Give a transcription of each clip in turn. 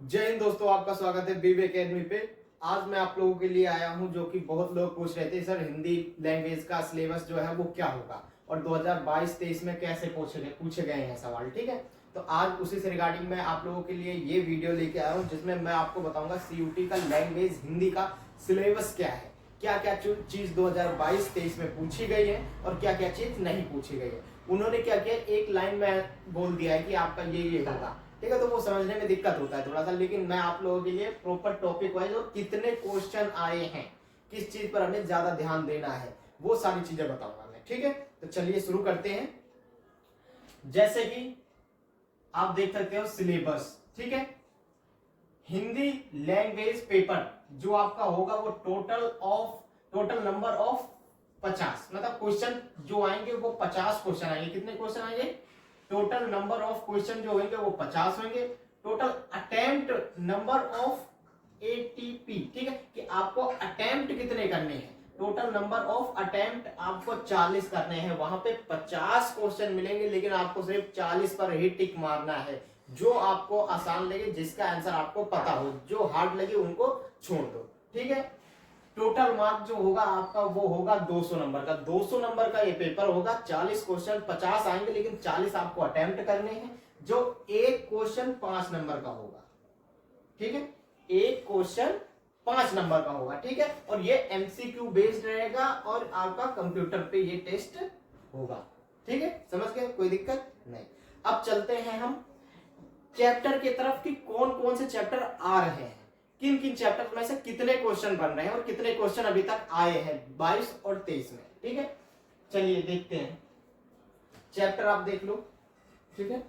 जय हिंद दोस्तों, आपका स्वागत है बीवी एकेडमी पे। आज मैं आप लोगों के लिए आया हूं जो कि बहुत लोग पूछ रहे थे सर हिंदी लैंग्वेज का सिलेबस जो है वो क्या होगा और 2022-23 में कैसे पूछे गए हैं सवाल। ठीक है, तो आज उसी से रिगार्डिंग मैं आप लोगों के लिए ये वीडियो लेके आया हूँ जिसमें मैं आपको बताऊंगा सीयूटी का लैंग्वेज हिंदी का सिलेबस क्या है, क्या क्या चीज 2022-23 में पूछी गई है और क्या क्या चीज नहीं पूछी गई है। उन्होंने क्या किया, एक लाइन में बोल दिया है कि आपका ये होगा। ठीक है, तो वो समझने में दिक्कत होता है थोड़ा सा, लेकिन मैं आप लोगों के लिए प्रॉपर टॉपिक वाइज और कितने क्वेश्चन आए हैं, किस चीज पर हमें ज्यादा ध्यान देना है, वो सारी चीजें बताऊंगा मैं। ठीक है, तो चलिए शुरू करते हैं। जैसे कि आप देख सकते हो सिलेबस। ठीक है, हिंदी लैंग्वेज पेपर जो आपका होगा वो टोटल नंबर ऑफ 50, मतलब क्वेश्चन जो आएंगे वो 50 क्वेश्चन आएंगे। कितने क्वेश्चन आएंगे? टोटल नंबर ऑफ क्वेश्चन जो होंगे वो 50 होंगे। Total attempt number of ATP, ठीक है, कि आपको अटेम्प्ट कितने करने हैं। टोटल नंबर ऑफ अटेम्प्ट आपको 40 करने हैं। वहां पे 50 क्वेश्चन मिलेंगे, लेकिन आपको सिर्फ 40 पर ही टिक मारना है। जो आपको आसान लगे, जिसका आंसर आपको पता हो, जो हार्ड लगे उनको छोड़ दो। ठीक है, टोटल मार्क जो होगा आपका वो होगा 200 नंबर का। 200 नंबर का ये पेपर होगा। 40 क्वेश्चन 50 आएंगे, लेकिन 40 आपको अटेम्प्ट करने हैं। जो एक क्वेश्चन 5 नंबर का होगा। ठीक है, एक क्वेश्चन 5 नंबर का होगा। ठीक है, और ये एमसीक्यू बेस्ड रहेगा और आपका कंप्यूटर पे ये टेस्ट होगा। ठीक है, समझ गए? कोई दिक्कत नहीं। अब चलते हैं हम चैप्टर की तरफ कि कौन कौन से चैप्टर आ रहे हैं, किन किन चैप्टर में से कितने क्वेश्चन बन रहे हैं और कितने क्वेश्चन अभी तक आए हैं 22 और 23 में। ठीक है, चलिए देखते हैं। चैप्टर आप देख लो। ठीक है,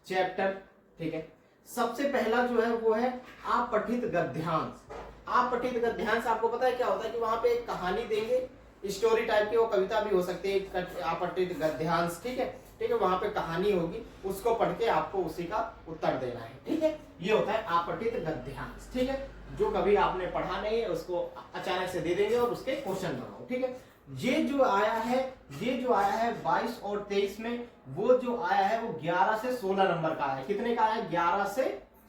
चैप्टर, ठीक है, सबसे पहला जो है वो है आप पठित गद्यांश। आप पठित गद्यांश आपको पता है क्या होता है कि वहां पे एक कहानी देंगे, स्टोरी टाइप की, वो कविता भी हो सकती है, आप पठित गद्यांश। ठीक है, ठीक है, वहां पे कहानी होगी, उसको पढ़ के आपको उसी का उत्तर देना है। ठीक है, ये होता है आपठित गद्यांश। ठीक है, जो कभी आपने पढ़ा नहीं है उसको अचानक से दे देंगे और उसके क्वेश्चन बनाओ। ठीक है, ये जो आया है 22 और 23 में, वो जो आया है वो 11 से 16 नंबर का है। कितने का है? 11 से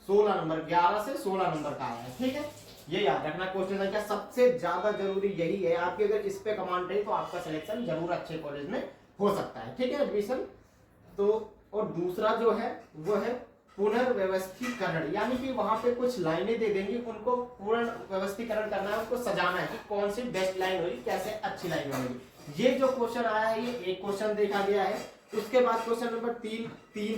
16 नंबर, 11 से 16 नंबर का आया है। ठीक है, ये याद रखना। क्वेश्चन संख्या सबसे ज्यादा जरूरी यही है आपकी। अगर इस पे कमांड रही तो आपका सिलेक्शन जरूर अच्छे कॉलेज में हो सकता है। ठीक है, एडमिशन तो। और दूसरा जो है वो है पुनर्व्यवस्थीकरण, यानी कि वहां पे कुछ लाइनें दे देंगी, उनको पुनर्व्यवस्थीकरण करना है, उनको सजाना है कि कौन सी बेस्ट लाइन होगी, कैसे अच्छी लाइन बनेगी। ये जो क्वेश्चन आया है ये एक क्वेश्चन देखा गया है। उसके बाद क्वेश्चन नंबर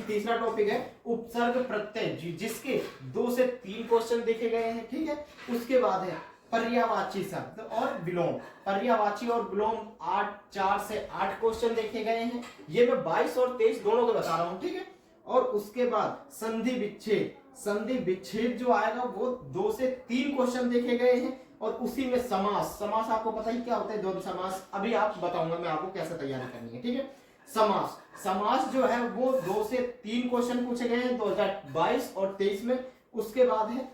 तीसरा टॉपिक है उपसर्ग प्रत्यय, जिसके 2 से 3 क्वेश्चन देखे गए हैं। ठीक है, उसके बाद है पर्यायवाची शब्द और विलोम। पर्यायवाची और विलोम 4 से 8 क्वेश्चन देखे गए हैं। ये मैं 22 और 23 दोनों को बता रहा हूं। ठीक है, और उसके बाद संधि विच्छेद जो आएगा वो 2 से 3 क्वेश्चन देखे गए हैं। और उसी में समास आपको पता ही क्या होता है, द्वंद्व समास। अभी आप बताऊंगा मैं आपको कैसे तैयारी करनी है। ठीक है, समास जो है वो 2 से 3 क्वेश्चन पूछे गए हैं 2022 और 23 में। उसके बाद है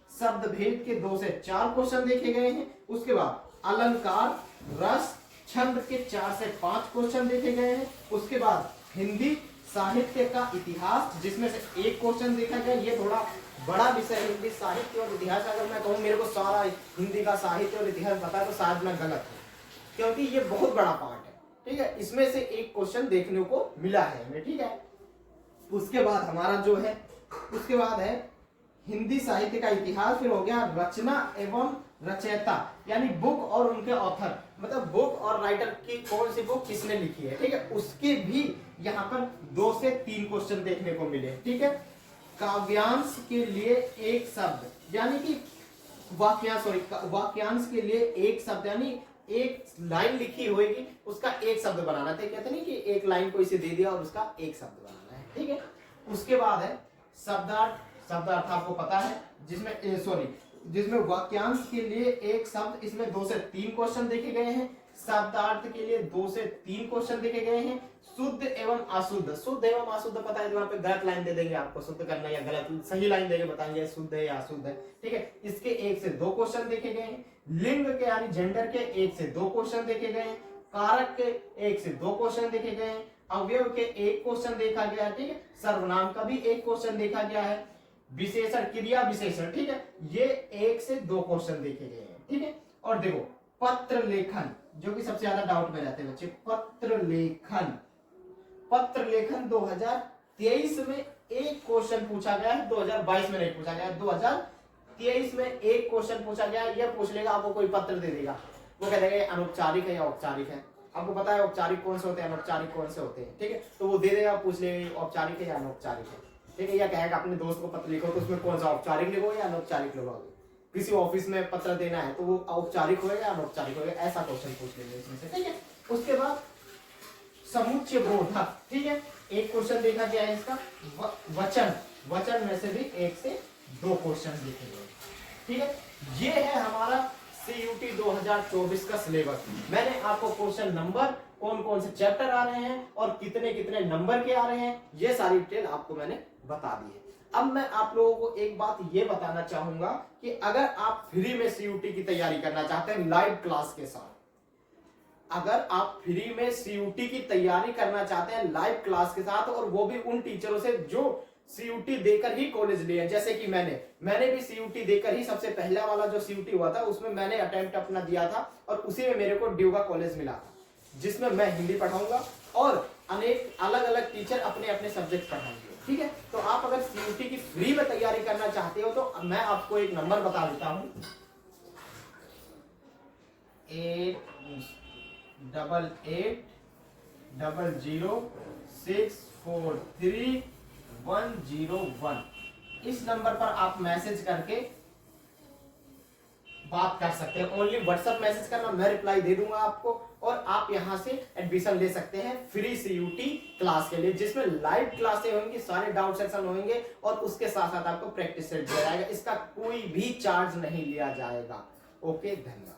शब्द भेद के 2 से 4 क्वेश्चन देखे गए हैं। उसके बाद अलंकार, रस, छंद के 4 से 5 क्वेश्चन देखे गए हैं। उसके बाद हिंदी साहित्य का इतिहास, जिसमें से एक क्वेश्चन देखा गया। ये थोड़ा बड़ा विषय है हिंदी साहित्य और इतिहास। अगर मैं कहूँ मेरे को सारा हिंदी का साहित्य और इतिहास पता है तो शायद मैं गलत हूँ, क्योंकि ये बहुत बड़ा पार्ट है। ठीक है, इसमें से एक क्वेश्चन देखने को मिला है हमें। ठीक है, उसके बाद हमारा जो है उसके बाद है हिंदी साहित्य का इतिहास। फिर हो गया रचना एवं रचयिता, यानी बुक और उनके ऑथर, मतलब बुक और राइटर की कौन सी बुक किसने लिखी है। ठीक है, उसके भी यहाँ पर 2 से 3 क्वेश्चन देखने को मिले। ठीक है, काव्यांश के लिए एक शब्द, यानी कि वाक्यांश के लिए एक शब्द, यानी एक लाइन लिखी होगी उसका एक शब्द बनाना था। कहते नहीं कि एक लाइन को इसे दे दिया और उसका एक शब्द बनाना है। ठीक है, उसके बाद है शब्दार्थ आपको पता है, जिसमें वाक्यांश के लिए एक शब्द, इसमें 2 से 3 क्वेश्चन देखे गए हैं। शब्दार्थ के लिए 2 से 3 क्वेश्चन देखे गए हैं। शुद्ध एवं अशुद्ध पता है तो वहां पे गलत लाइन दे देंगे आपको, शुद्ध करना या गलत, सही लाइन देके बताएंगे शुद्ध है या अशुद्ध है। ठीक है, इसके 1 से 2 क्वेश्चन देखे गए हैं। लिंग के यानी जेंडर के 1 से 2 क्वेश्चन देखे गए हैं। कारक के 1 से 2 क्वेश्चन देखे गए हैं। अवयव के 1 क्वेश्चन देखा गया है। ठीक है, सर्वनाम का भी 1 क्वेश्चन देखा गया है। विशेषण, क्रिया विशेषण, ठीक है। ये 1 से 2 क्वेश्चन देखे गए हैं, ठीक है। और देखो पत्र लेखन, जो कि सबसे ज्यादा डाउट में रहते हैं बच्चे, पत्र लेखन। पत्र लेखन 2023 में एक क्वेश्चन पूछा गया है, 2022 में नहीं पूछा गया है, 2023 में एक क्वेश्चन पूछा गया है। ये पूछ लेगा, आपको कोई पत्र दे देगा, वो कह देगा अनौपचारिक है या औपचारिक है। आपको पता है औपचारिक कौन से होते हैं, अनौपचारिक कौन से होते हैं, ठीक है। तो वो दे देगा, पूछ लेगा औपचारिक है या अनौपचारिक है, ठीक है। या कहेगा अपने दोस्त को पत्र लिखो, तो उसमें कौन सा औपचारिक लिखोगे या अनौपचारिक लिखोगे। किसी ऑफिस में पत्र देना है तो वो औपचारिक होगा या अनौपचारिक होगा, ऐसा क्वेश्चन पूछ लेंगे इसमें से, ठीक है। उसके बाद समुच्चय बोधक, ठीक है। एक क्वेश्चन देखा गया है इसका, वचन, वचन में से भी 1 से 2 क्वेश्चन देखे गए, ठीक है। ये है हमारा CUT 2024 का सिलेबस। मैंने आपको क्वेश्चन नंबर, कौन कौन से चैप्टर आ रहे हैं और कितने कितने नंबर के आ रहे हैं, ये सारी डिटेल आपको मैंने बता दी है। अब मैं आप लोगों को एक बात ये बताना चाहूंगा कि अगर आप फ्री में CUT की तैयारी करना चाहते हैं लाइव क्लास के साथ, अगर आप फ्री में CUT की तैयारी करना चाहते हैं लाइव क्लास के साथ, और वो भी उन टीचरों से जो CUT देकर ही कॉलेज लिए, जैसे कि मैंने भी CUT देकर ही, सबसे पहला वाला जो CUT हुआ था उसमें मैंने अटेम्प्ट अपना दिया था और उसी में मेरे को ड्यूगा कॉलेज मिला था, जिसमें मैं हिंदी पढ़ाऊंगा और अनेक अलग अलग टीचर अपने अपने सब्जेक्ट पढ़ाएंगे, ठीक है। तो आप अगर CUT की फ्री में तैयारी करना चाहते हो तो मैं आपको एक नंबर बता देता हूं, 88880643 इस नंबर पर आप मैसेज करके बात कर सकते हैं। ओनली व्हाट्सएप मैसेज करना, मैं रिप्लाई दे दूंगा आपको, और आप यहां से एडमिशन ले सकते हैं फ्री CUT क्लास के लिए, जिसमें लाइव क्लासें होंगी, सारे डाउट सेक्शन होंगे और उसके साथ साथ आपको प्रैक्टिस सेट दिया जाएगा। इसका कोई भी चार्ज नहीं लिया जाएगा। ओके, धन्यवाद।